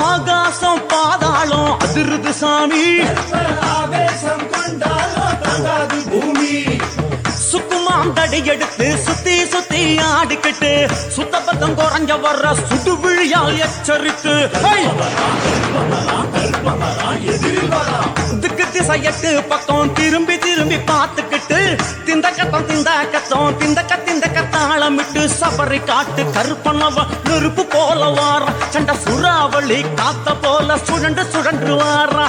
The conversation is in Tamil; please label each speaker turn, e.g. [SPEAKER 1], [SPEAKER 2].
[SPEAKER 1] ஆகாசம் பாதாளம் அதிருது சாமி,
[SPEAKER 2] ஆவேசம் கொண்டாலும் தங்காது பூமி.
[SPEAKER 1] சுக்குமாம் தடி எடுத்து சுத்தி சுத்தி ஆடிக்கிட்டு சுத்தபத்தம் குறைஞ்ச வர்ற சுடு விழியால் எச்சரித்து திக்கு திசையட்டு பக்கம் திரும்பி திரும்பி பார்த்துக்கிட்டு திந்த கத்தாளமிட்டு சபரி காட்டு கருப்பனவ நெருப்பு போல வாரா, சண்ட சுறாவளி காத்த போல சுழண்டு சுழன்று வாரா.